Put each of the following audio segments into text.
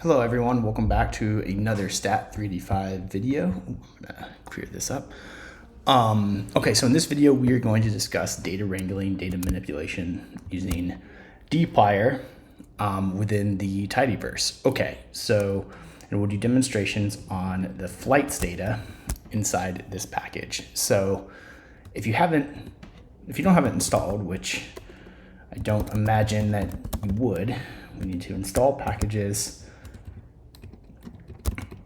Hello everyone, welcome back to another Stat3D5 video. I'm gonna clear this up. Okay, so in this video we are going to discuss data wrangling, data manipulation using dplyr within the tidyverse. Okay, so and we'll do demonstrations on the flights data inside this package. So if you don't have it installed, which I don't imagine that you would, we need to install packages.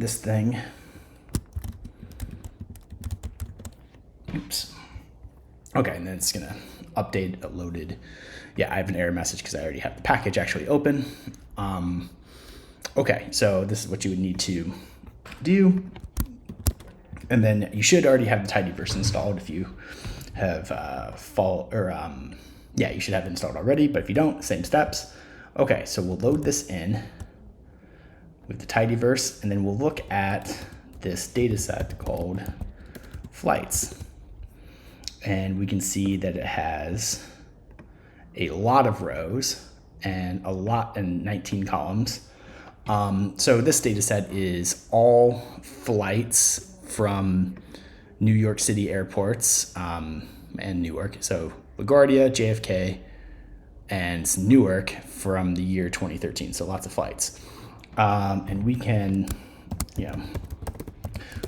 This thing, oops. Okay, and then it's gonna update, loaded. Yeah, I have an error message because I already have the package actually open. Okay, so this is what you would need to do. And then you should already have the tidyverse installed if you have you should have it installed already, but if you don't, same steps. Okay, so we'll load this in with the tidyverse, and then we'll look at this data set called flights. And we can see that it has a lot of rows and 19 columns. So this data set is all flights from New York City airports and Newark. So LaGuardia, JFK, and Newark from the year 2013. So lots of flights. And we can,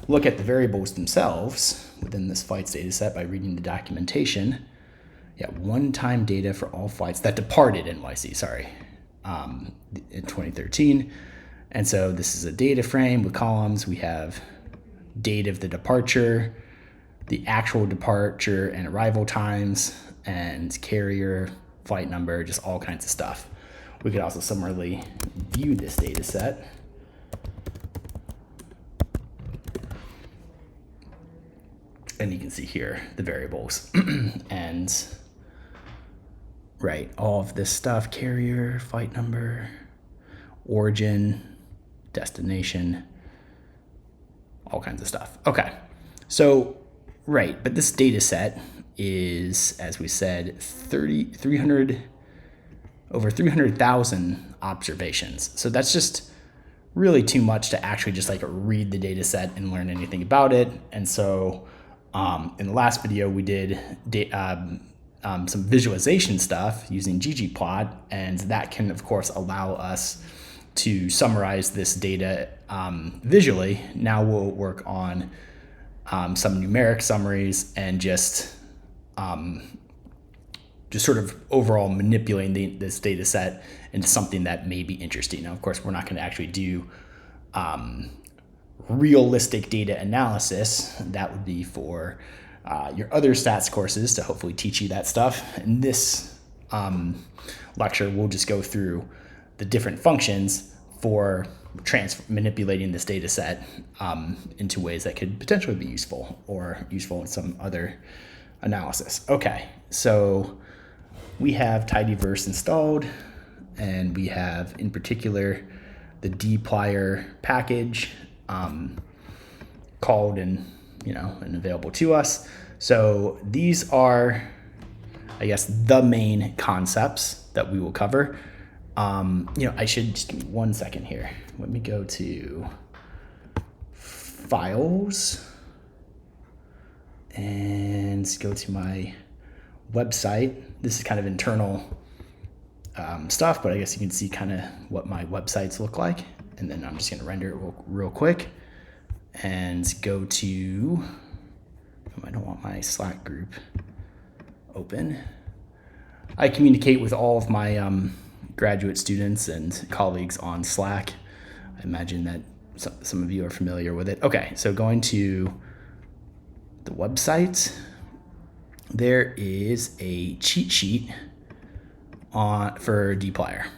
look at the variables themselves within this flights data set by reading the documentation. One-time data for all flights that departed NYC, in 2013. And so this is a data frame with columns. We have date of the departure, the actual departure and arrival times, and carrier, flight number, just all kinds of stuff. We could also similarly view this data set. And you can see here the variables and all of this stuff: carrier, flight number, origin, destination, all kinds of stuff. Okay, so but this data set is, as we said, over 300,000 observations. So that's just really too much to actually just read the data set and learn anything about it. And so in the last video, we did some visualization stuff using ggplot, and that can of course allow us to summarize this data visually. Now we'll work on some numeric summaries and just sort of overall manipulating this data set into something that may be interesting. Now, of course, we're not going to actually do realistic data analysis. That would be for your other stats courses to hopefully teach you that stuff. In this lecture, we'll just go through the different functions for manipulating this data set into ways that could potentially be useful or useful in some other analysis. Okay, so we have tidyverse installed, and we have in particular the dplyr package called and available to us. So these are, I guess, the main concepts that we will cover. I should just give me 1 second here. Let me go to files and go to my website. This is kind of internal stuff, but I guess you can see kind of what my websites look like. And then I'm just going to render it real quick and go to, I don't want my Slack group open. I communicate with all of my graduate students and colleagues on Slack. I imagine that some of you are familiar with it. Okay, so going to the website, there is a cheat sheet for dplyr.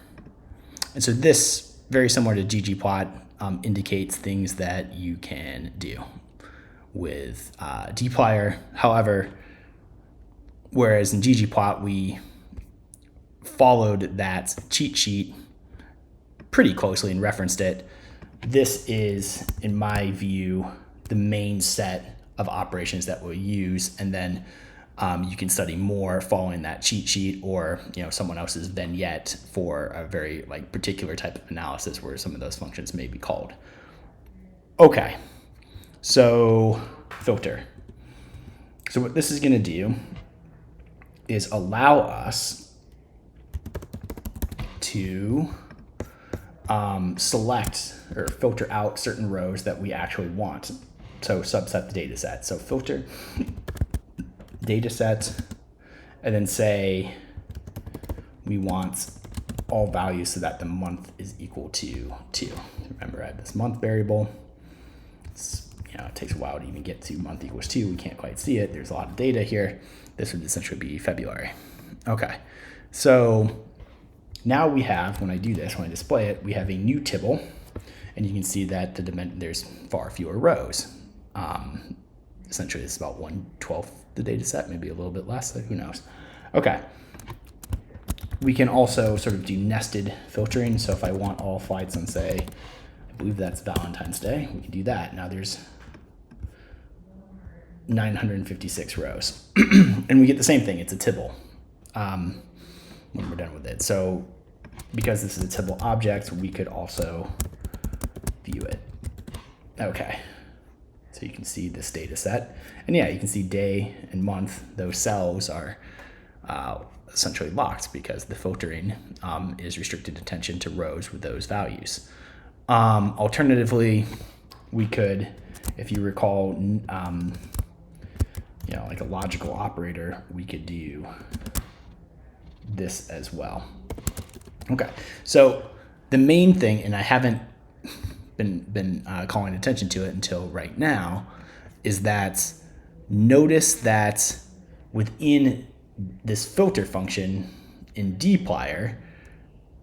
And so this, very similar to ggplot, indicates things that you can do with dplyr. However, whereas in ggplot, we followed that cheat sheet pretty closely and referenced it, this is, in my view, the main set of operations that we'll use. And then you can study more following that cheat sheet or someone else's vignette for a very particular type of analysis where some of those functions may be called. Okay, so filter. So what this is going to do is allow us to select or filter out certain rows that we actually want. So subset the data set. So filter data set, and then say we want all values so that the month is equal to 2. Remember, I have this month variable. It takes a while to even get to month equals 2. We can't quite see it. There's a lot of data here. This would essentially be February. Okay, so now we have, when I do this, when I display it, we have a new tibble, and you can see that there's far fewer rows. Essentially, it's about 1/12 the data set, maybe a little bit less, who knows. Okay. We can also sort of do nested filtering. So if I want all flights on, say, I believe that's Valentine's Day, we can do that. Now there's 956 rows. And we get the same thing. It's a tibble when we're done with it. So because this is a tibble object, we could also view it. Okay. So you can see this data set. And yeah, you can see day and month, those cells are essentially locked because the filtering is restricted attention to rows with those values. Alternatively, we could, if you recall, like a logical operator, we could do this as well. Okay, so the main thing, and I haven't been calling attention to it until right now, is that notice that within this filter function in dplyr,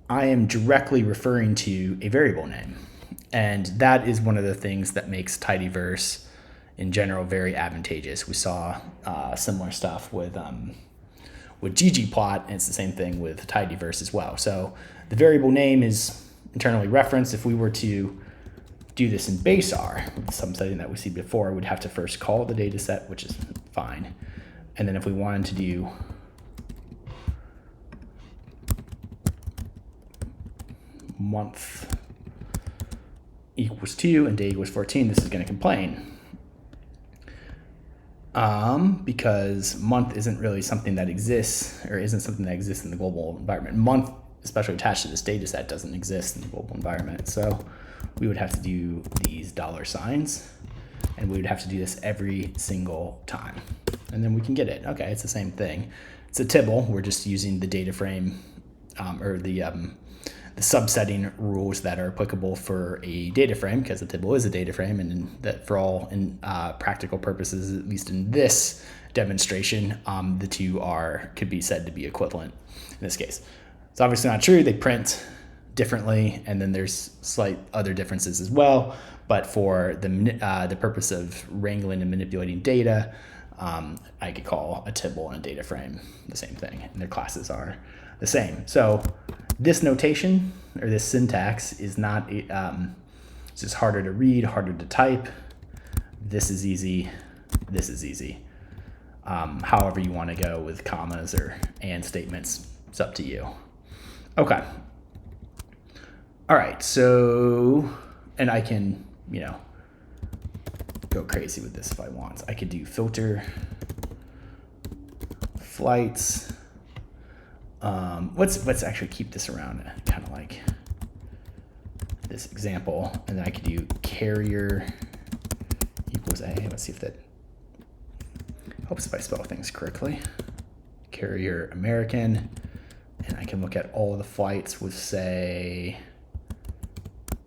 I am directly referring to a variable name. And that is one of the things that makes tidyverse in general very advantageous. We saw similar stuff with ggplot, and it's the same thing with tidyverse as well. So the variable name is internally referenced. If we were to do this in base R, something that we see before, we'd have to first call the data set, which is fine. And then if we wanted to do month equals 2 and day equals 14, this is going to complain. Because month isn't really something that exists, or isn't something that exists in the global environment. Month, especially attached to this data set, doesn't exist in the global environment. So we would have to do these $signs, and we would have to do this every single time. And then we can get it. Okay, it's the same thing. It's a tibble. We're just using the data frame or the subsetting rules that are applicable for a data frame, because the tibble is a data frame, and that for all practical purposes, at least in this demonstration, the two could be said to be equivalent in this case. It's obviously not true. They print differently, and then there's slight other differences as well. But for the purpose of wrangling and manipulating data, I could call a tibble and a data frame the same thing, and their classes are the same. So this notation or this syntax is not, it's just harder to read, harder to type. This is easy. This is easy. However you want to go with commas or and statements, it's up to you. Okay. All right. So, and I can, go crazy with this if I want. I could do filter flights. Let's actually keep this around kind of like this example, and then I could do carrier equals A. Let's see if that helps if I spell things correctly. Carrier American, and I can look at all of the flights with, say,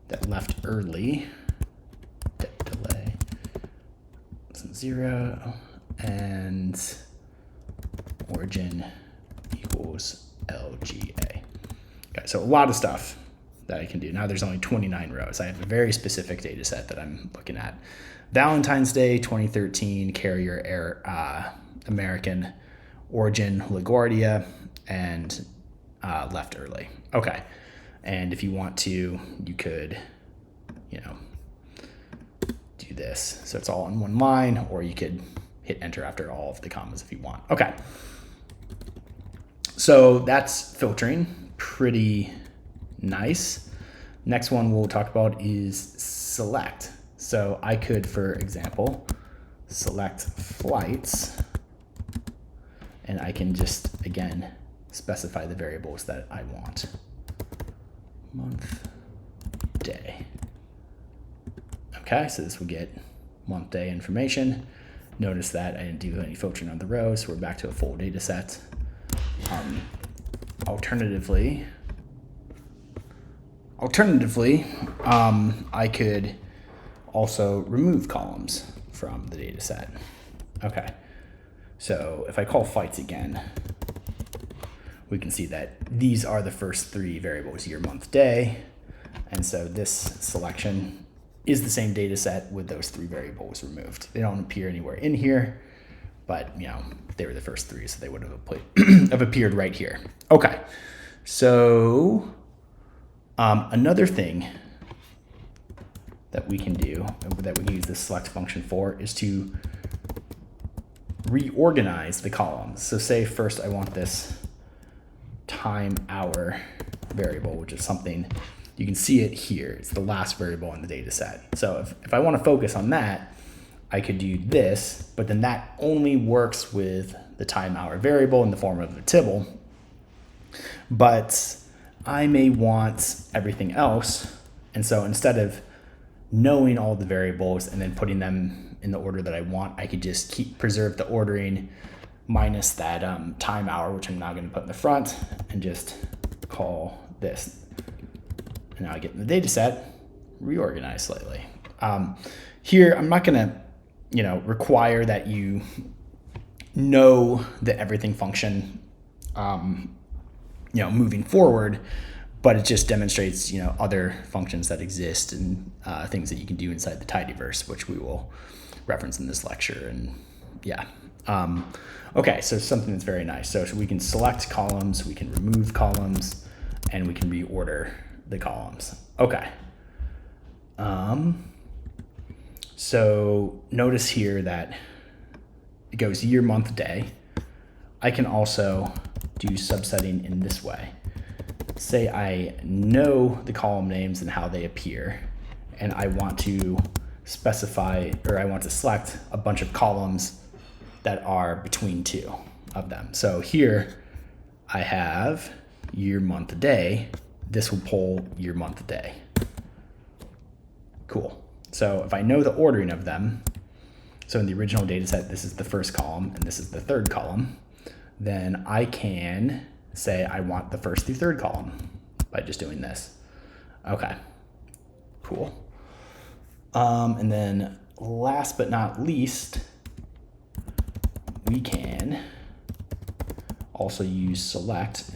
that left early, delay 0, and origin equals LGA. Okay, so a lot of stuff that I can do. Now there's only 29 rows. I have a very specific data set that I'm looking at. Valentine's Day 2013, carrier American, origin LaGuardia, and left early. Okay, and if you want to, you could, do this. So it's all in one line, or you could hit hit enter after all of the commas if you want. Okay. So that's filtering, pretty nice. Next one we'll talk about is select. So I could, for example, select flights, and I can just, again, specify the variables that I want. Month, day. Okay, so this will get month, day information. Notice that I didn't do any filtering on the rows, so we're back to a full data set. Alternatively, I could also remove columns from the data set. Okay, so if I call flights again, we can see that these are the first three variables, year, month, day. And so this selection is the same data set with those three variables removed. They don't appear anywhere in here, but they were the first three, so they would have appeared right here. Okay, so another thing that we can do, that we can use this select function for, is to reorganize the columns. So say first I want this time hour variable, which is something, you can see it here. It's the last variable in the data set. So if I want to focus on that, I could do this, but then that only works with the time hour variable in the form of a tibble. But I may want everything else. And so instead of knowing all the variables and then putting them in the order that I want, I could just preserve the ordering minus that time hour, which I'm now going to put in the front, and just call this. And now I get in the data set, reorganize slightly. Here, I'm not going to require that you know the everything function moving forward, but it just demonstrates other functions that exist and things that you can do inside the tidyverse, which we will reference in this lecture. And yeah. Okay, so something that's very nice. So we can select columns, we can remove columns, and we can reorder the columns. Okay. So notice here that it goes year, month, day. I can also do subsetting in this way. Say I know the column names and how they appear, and I want to specify, or I want to select a bunch of columns that are between two of them. So here I have year, month, day. This will pull year, month, day. Cool. So if I know the ordering of them, so in the original data set, this is the first column and this is the third column, then I can say I want the first through third column by just doing this. Okay, cool. And then last but not least, we can also use select,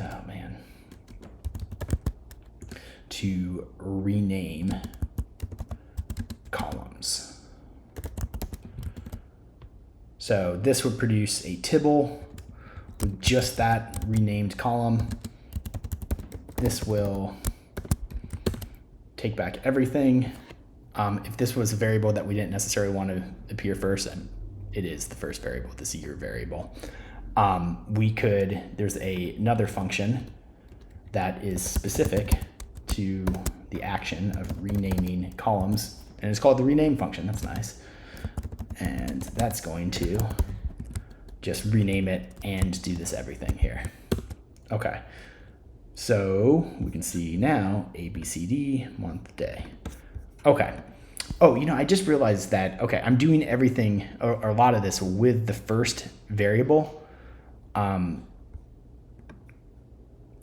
to rename columns. So this would produce a tibble with just that renamed column. This will take back everything. If this was a variable that we didn't necessarily want to appear first, and it is the first variable, this year variable, there's another function that is specific to the action of renaming columns, and it's called the rename function. That's nice. And that's going to just rename it and do this everything here. Okay, so we can see now A, B, C, D, month, day. Okay. Oh, I just realized that, okay, I'm doing everything, or a lot of this with the first variable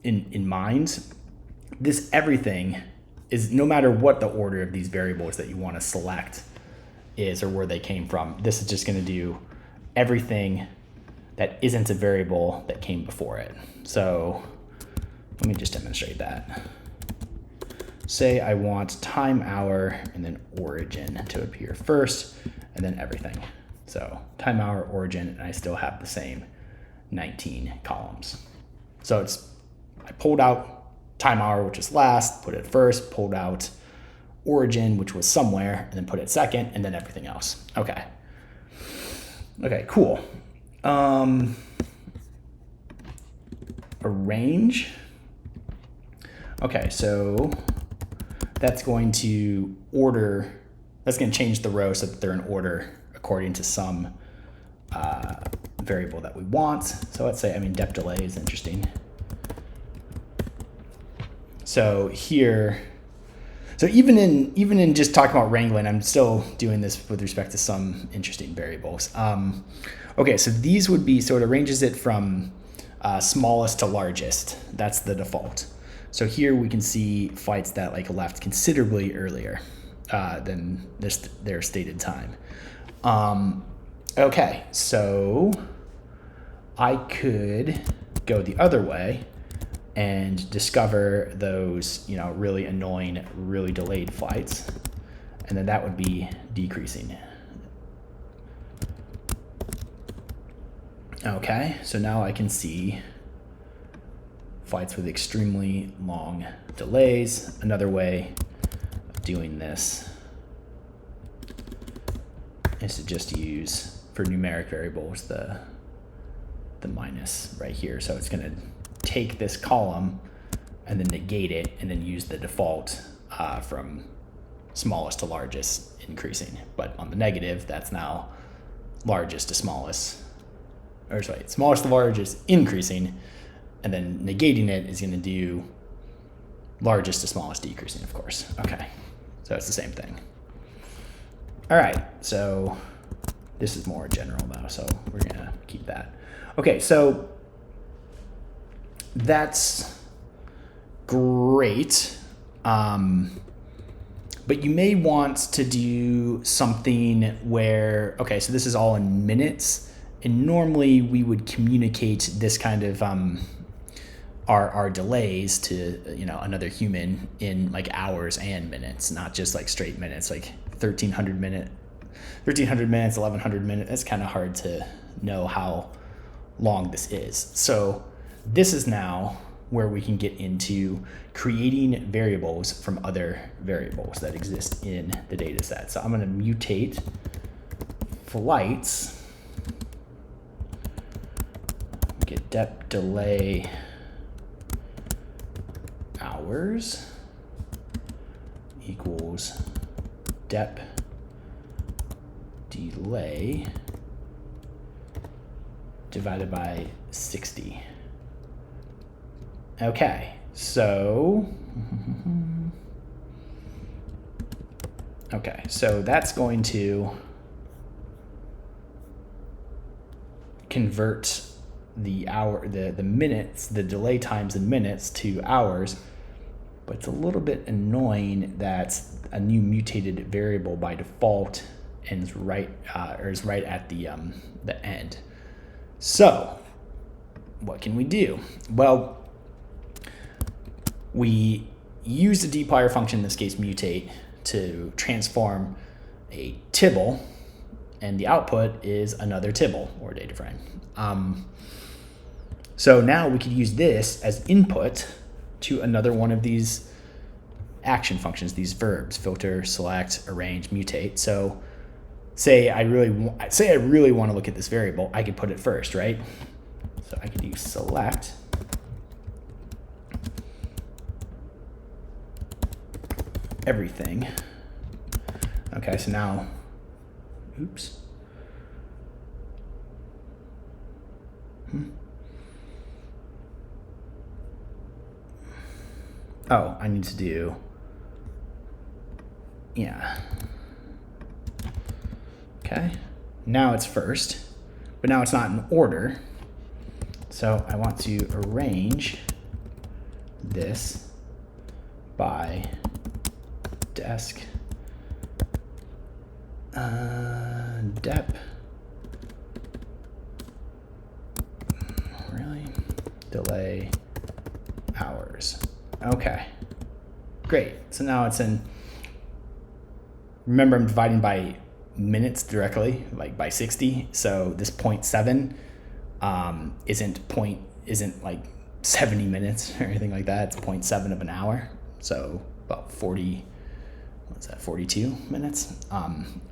in mind. This everything is, no matter what the order of these variables that you want to select is or where they came from, this is just going to do everything that isn't a variable that came before it. So let me just demonstrate that. Say I want time, hour, and then origin to appear first, and then everything. So time, hour, origin, and I still have the same 19 columns. So I pulled out time, hour, which is last, put it first, pulled out origin, which was somewhere, and then put it second, and then everything else. Okay. Okay, cool. Arrange. Okay, so that's going to order, that's going to change the rows so that they're in order according to some variable that we want. So let's say, dep delay is interesting. So here, so even in just talking about wrangling, I'm still doing this with respect to some interesting variables. Okay, so these would be, so it arranges it from smallest to largest. That's the default. So here we can see flights that like left considerably earlier than their stated time. Okay, so I could go the other way and discover those, really annoying, really delayed flights, and then that would be decreasing. Okay, so now I can see flights with extremely long delays. Another way of doing this is to just use, for numeric variables, the minus right here. So it's going to take this column and then negate it and then use the default from smallest to largest increasing. But on the negative, that's now largest to smallest, or sorry, smallest to largest increasing, and then negating it is going to do largest to smallest decreasing, of course. Okay, so it's the same thing. All right, so this is more general though, so we're going to keep that. Okay, so that's great. But you may want to do something where, okay, so this is all in minutes, and normally we would communicate this kind of our delays to another human in like hours and minutes, not just like straight minutes, like 1300 minutes, 1100 minutes. It's kind of hard to know how long this is. So this is now where we can get into creating variables from other variables that exist in the data set. So I'm going to mutate flights, get dep delay hours equals dep delay divided by 60. Okay, so that's going to convert the minutes, the delay times in minutes to hours, but it's a little bit annoying that a new mutated variable by default is right at the end. So what can we do? Well, we use the dplyr function, in this case mutate, to transform a tibble, and the output is another tibble or data frame. So now we could use this as input to another one of these action functions, these verbs: filter, select, arrange, mutate. So say I really want to look at this variable, I could put it first, right? So I could use select everything. Okay, so now, oops. Oh, I need to do, yeah. Okay, now it's first, but now it's not in order. So I want to arrange this by desk dep delay hours. Okay, great. So now it's in, remember I'm dividing by minutes directly, like by 60. So this 0.7 isn't like 70 minutes or anything like that. It's 0.7 of an hour. So about 42 minutes.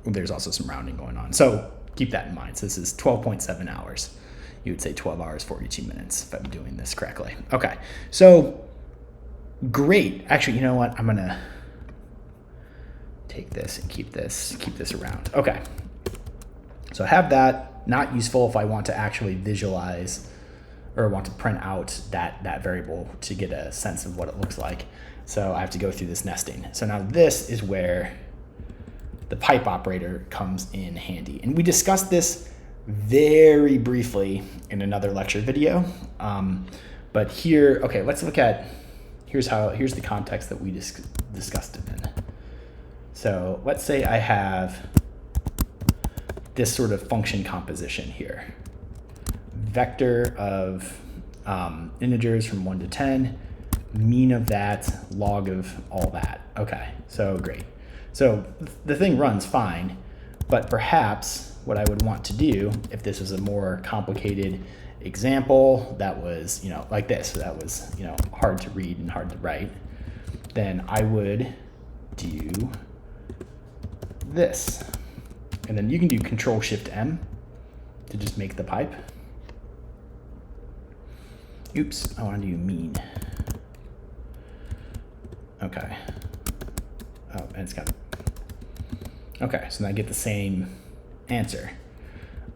There's also some rounding going on. So keep that in mind. So this is 12.7 hours. You would say 12 hours, 42 minutes if I'm doing this correctly. Okay, so great. Actually, you know what? I'm gonna take this and keep this around. Okay, so I have that. Not useful if I want to actually visualize or want to print out that variable to get a sense of what it looks like. So I have to go through this nesting. So now this is where the pipe operator comes in handy. And we discussed this very briefly in another lecture video. But here, okay, let's look at, here's the context that we discussed it in. So let's say I have this sort of function composition here. Vector of integers from 1 to 10, mean of that, log of all that. Okay, so great. So the thing runs fine, but perhaps what I would want to do, if this was a more complicated example that was, like this, so that was, hard to read and hard to write, then I would do this. And then you can do Control-Shift-M to just make the pipe. Oops, I want to do mean. Okay. Oh, and it's got, okay, so now I get the same answer.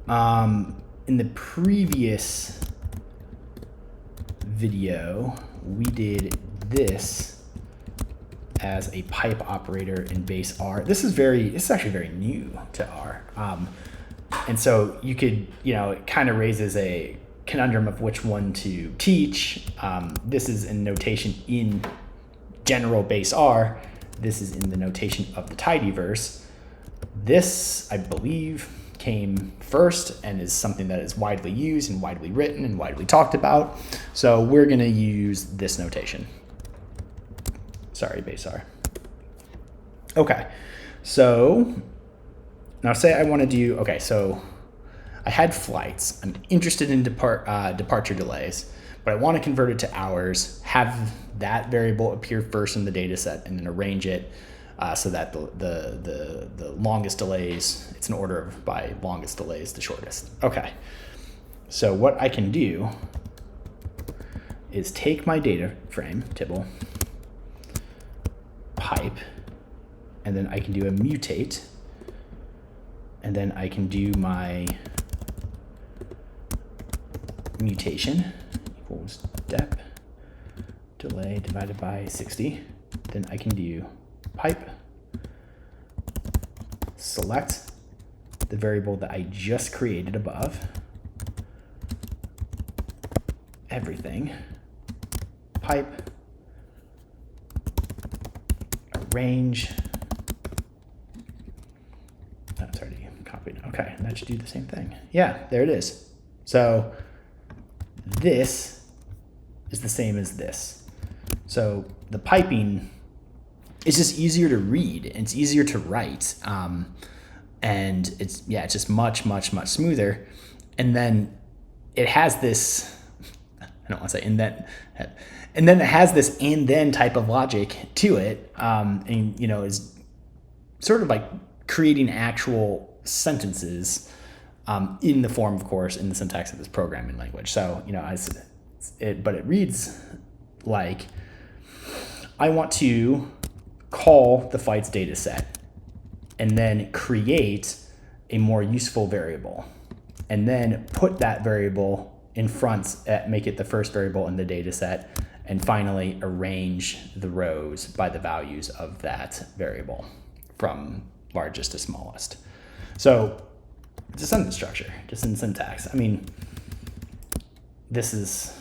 In the previous video, we did this as a pipe operator in base R. This is actually very new to R. And so you could, it kind of raises a conundrum of which one to teach. This is in notation in general base R. This is in the notation of the tidyverse. This, I believe, came first and is something that is widely used and widely written and widely talked about. So we're going to use this notation. Sorry, base R. Okay, so now say I want to do, okay, so I had flights. I'm interested in departure delays, but I want to convert it to hours, have that variable appear first in the data set, and then arrange it so that the longest delays, it's an order of by longest delays to shortest. Okay, so what I can do is take my data frame, Tibble, pipe, and then I can do a mutate, and then I can do my mutation equals dep delay divided by 60. Then I can do pipe, select the variable that I just created above, everything, pipe, arrange, that's already copied. Okay, that should do the same thing. Yeah, there it is. So this is the same as this. So the piping is just easier to read and it's easier to write. And it's just much smoother. And then it has this, I don't want to say and then it has this and then type of logic to it. And is sort of like creating actual sentences in the form, of course, in the syntax of this programming language. So, but it reads like, I want to call the flights data set and then create a more useful variable and then put that variable in front, make it the first variable in the data set, and finally arrange the rows by the values of that variable from largest to smallest. So it's a sentence structure, just in syntax. I mean, this is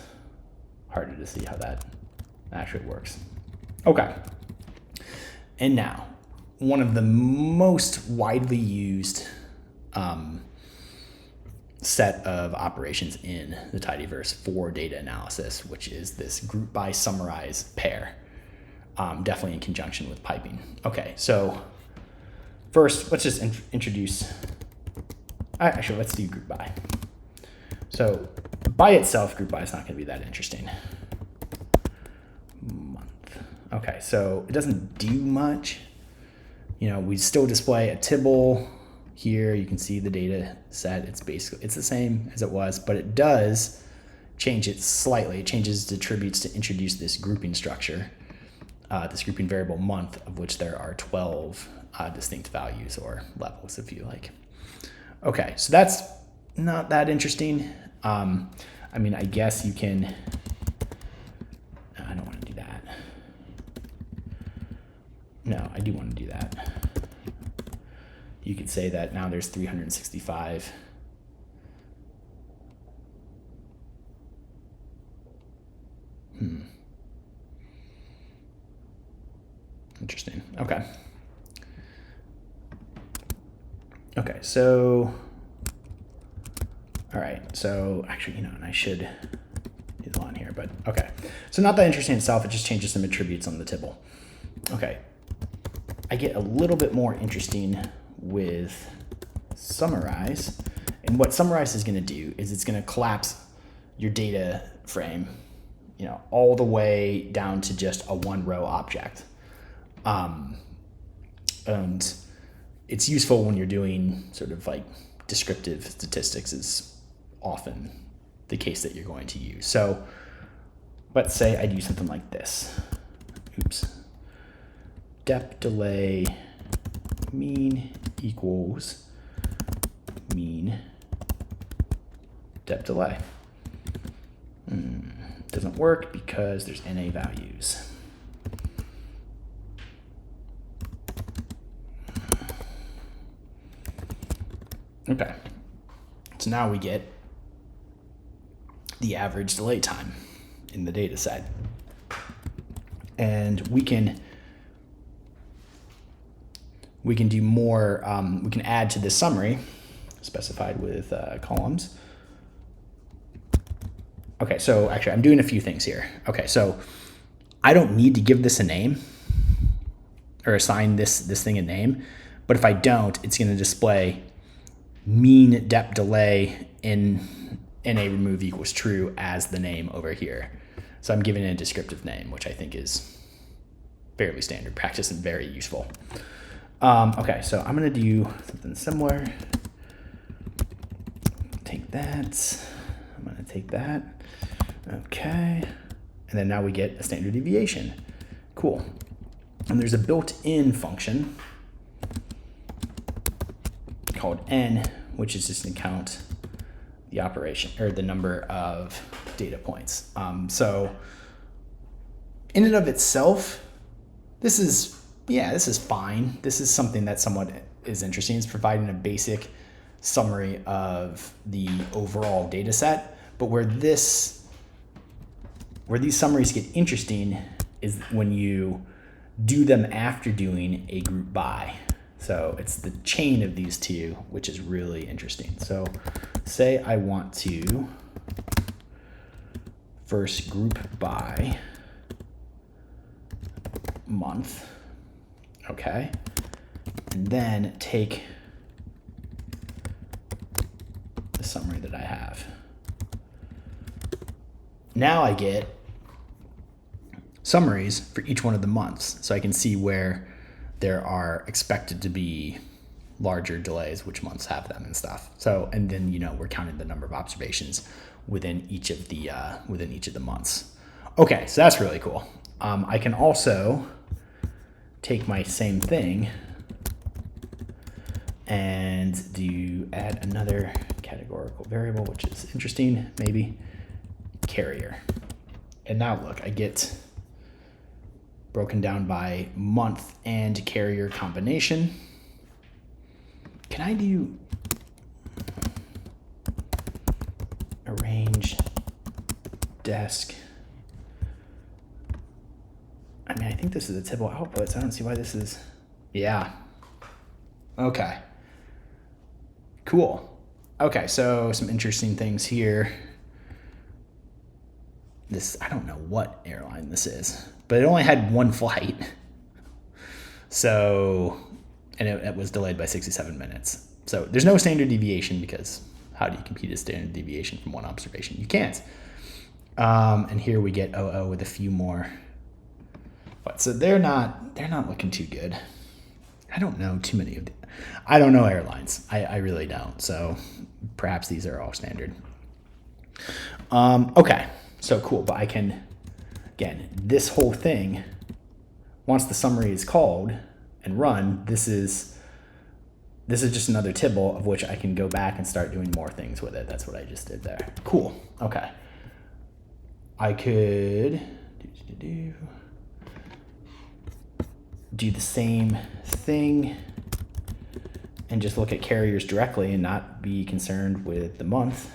harder to see how that actually works. Okay. And now, one of the most widely used set of operations in the tidyverse for data analysis, which is this group by summarize pair, definitely in conjunction with piping. Okay, so first, let's just introduce, actually, let's do group by. So by itself, group by is not going to be that interesting. Month. Okay, so it doesn't do much. We still display a Tibble here you can see the data set. It's the same as it was, but it does change it slightly. It changes the attributes to introduce this grouping structure, this grouping variable month, of which there are 12 distinct values or levels, if you like. Okay, so that's not that interesting. I mean, I guess you can, I don't want to do that. No, I do want to do that. You could say that now there's 365. Interesting. Okay. Okay, so, all right. So actually, and I should do the line here, but okay. So not that interesting itself. It just changes some attributes on the tibble. Okay. I get a little bit more interesting with summarize. And what summarize is going to do is it's going to collapse your data frame, all the way down to just a one row object. And it's useful when you're doing sort of like descriptive statistics is often the case that you're going to use. So let's say I do something like this. Oops. Dep delay mean equals mean dep delay. Doesn't work because there's NA values. Okay, so now we get the average delay time in the data set. And we can do more, we can add to this summary specified with columns. Okay, so actually I'm doing a few things here. Okay, so I don't need to give this a name or assign this thing a name, but if I don't, it's going to display mean dep delay in NA remove equals true as the name over here. So I'm giving it a descriptive name, which I think is fairly standard practice and very useful. Okay, so I'm going to do something similar. Take that. I'm going to take that. Okay. And then now we get a standard deviation. Cool. And there's a built-in function called n, which is just to count the operation or the number of data points. So in and of itself, this is fine. This is something that somewhat is interesting. It's providing a basic summary of the overall data set. But where these summaries get interesting is when you do them after doing a group by. So it's the chain of these two, which is really interesting. So say I want to first group by month, okay? And then take the summary that I have. Now I get summaries for each one of the months. So I can see where there are expected to be larger delays, which months have them and stuff. So, and then, we're counting the number of observations within each of the months. Okay, so that's really cool. I can also take my same thing and add another categorical variable, which is interesting, maybe carrier. And now look, I get broken down by month and carrier combination. Can I do arrange desk? I mean, I think this is the tibble outputs. I don't see why this is, yeah. Okay, cool. Okay, so some interesting things here. I don't know what airline this is, but it only had one flight. So, and it was delayed by 67 minutes. So there's no standard deviation because how do you compute a standard deviation from one observation? You can't. And here we get OO with a few more. But so they're not looking too good. I don't know too many of I don't know airlines. I really don't. So perhaps these are all standard. Okay, so cool. But I can, again, this whole thing, once the summary is called and run, this is just another tibble of which I can go back and start doing more things with it. That's what I just did there. Cool. Okay. I could do the same thing and just look at carriers directly and not be concerned with the month.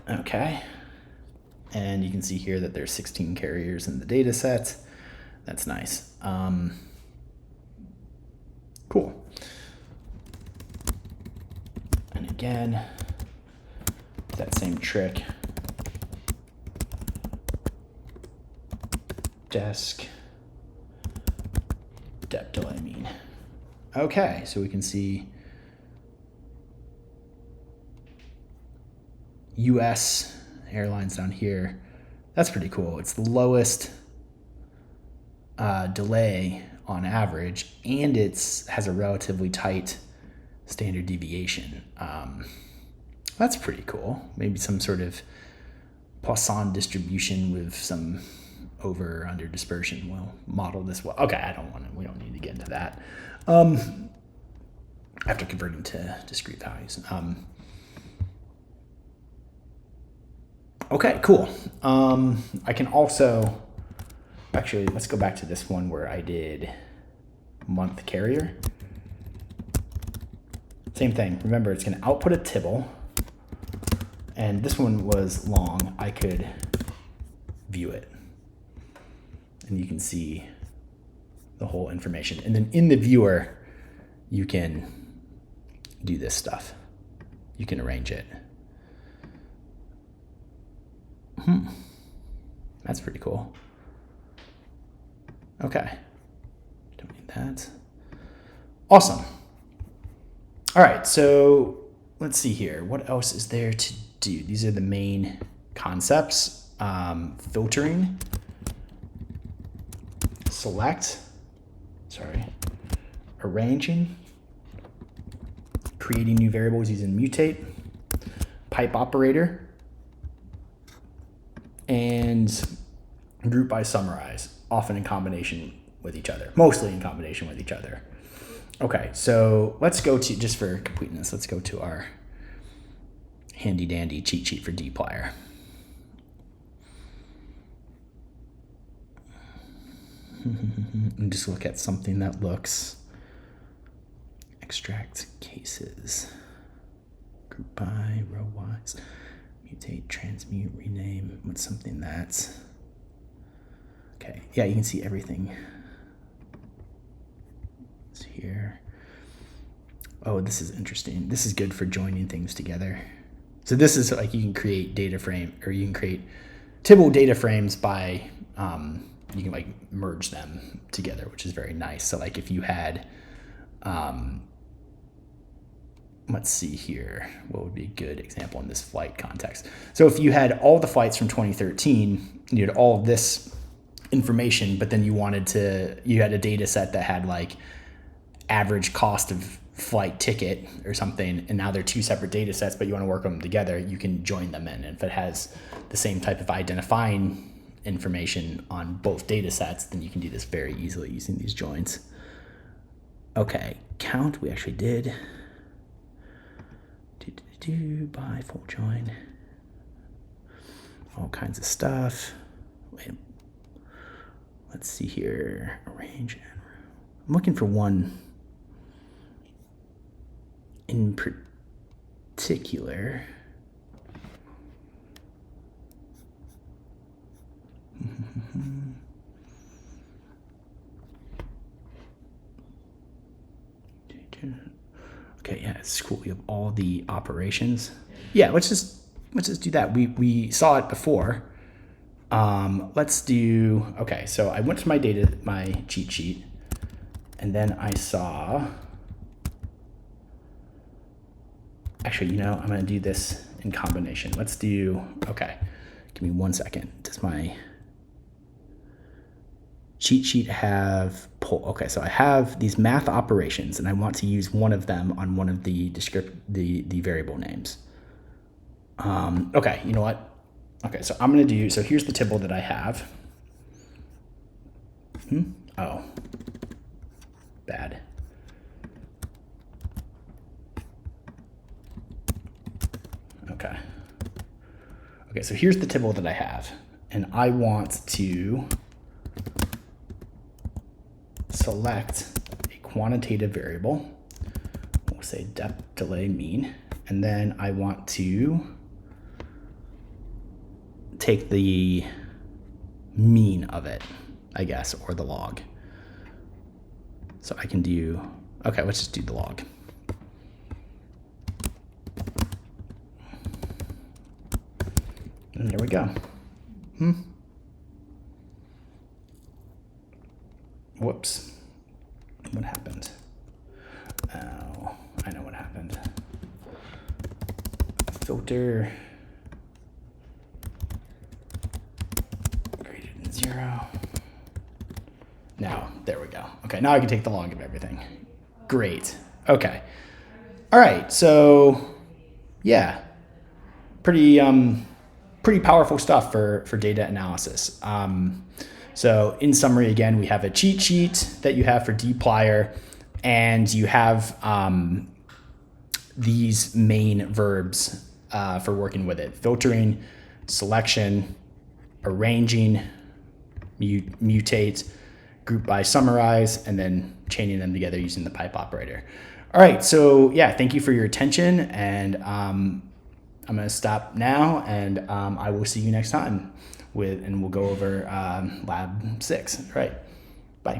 Okay. And you can see here that there's 16 carriers in the data set. That's nice. Cool. And again, that same trick. Desk. Deptil, I mean. Okay, so we can see US airlines down here. That's pretty cool. It's the lowest delay on average, and has a relatively tight standard deviation. That's pretty cool. Maybe some sort of Poisson distribution with some over or under dispersion will model this well. Okay, we don't need to get into that. After converting to discrete values. Okay, cool. I can also, actually, let's go back to this one where I did month carrier. Same thing. Remember, it's going to output a tibble. And this one was long. I could view it. And you can see the whole information. And then in the viewer, you can do this stuff. You can arrange it. That's pretty cool. Okay. Don't need that. Awesome. All right, so let's see here. What else is there to do? These are the main concepts. Filtering. Select. Arranging. Creating new variables using mutate. Pipe operator. And group by summarize, often in combination with each other, mostly in combination with each other. Okay, so let's go to, just for completeness, let's go to our handy dandy cheat sheet for dplyr. And just look at something that looks, extract cases, group by, row wise. Mutate, transmute, rename. What's something that's okay? Yeah, you can see everything. It's here. Oh, this is interesting. This is good for joining things together. So this is like you can create data frame, or you can create tibble data frames by you can like merge them together, which is very nice. So like if you had let's see here, what would be a good example in this flight context? So if you had all the flights from 2013, you had all of this information, but then you had a data set that had like average cost of flight ticket or something, and now they're two separate data sets, but you want to work them together, you can join them in. And if it has the same type of identifying information on both data sets, then you can do this very easily using these joins. Okay, count, we actually did. By full join, all kinds of stuff. Wait, let's see here. Arrange. I'm looking for one in particular. Okay, yeah, it's cool. We have all the operations. Yeah, let's just do that. We saw it before. Let's do, okay, so I went to my cheat sheet, and then I saw, actually, I'm gonna do this in combination. Let's do, okay, give me 1 second. Does my cheat sheet have pull. Okay, so I have these math operations, and I want to use one of them on one of the the variable names. Okay, you know what? Okay, so I'm going to do, so here's the tibble that I have. Oh, bad. Okay. Okay, so here's the tibble that I have, and I want to select a quantitative variable. We'll say depth delay mean, and then I want to take the mean of it, I guess, or the log. So I can do, okay, let's just do the log. And there we go. Whoops. What happened? Oh, I know what happened. Filter greater than 0. Now, there we go. Okay, now I can take the log of everything. Great. Okay. All right, so yeah, pretty powerful stuff for data analysis. So in summary, again, we have a cheat sheet that you have for dplyr, and you have these main verbs for working with it: filtering, selection, arranging, mutate, group by summarize, and then chaining them together using the pipe operator. All right, so yeah, thank you for your attention, and I'm going to stop now, and I will see you next time and we'll go over lab 6. All right, bye.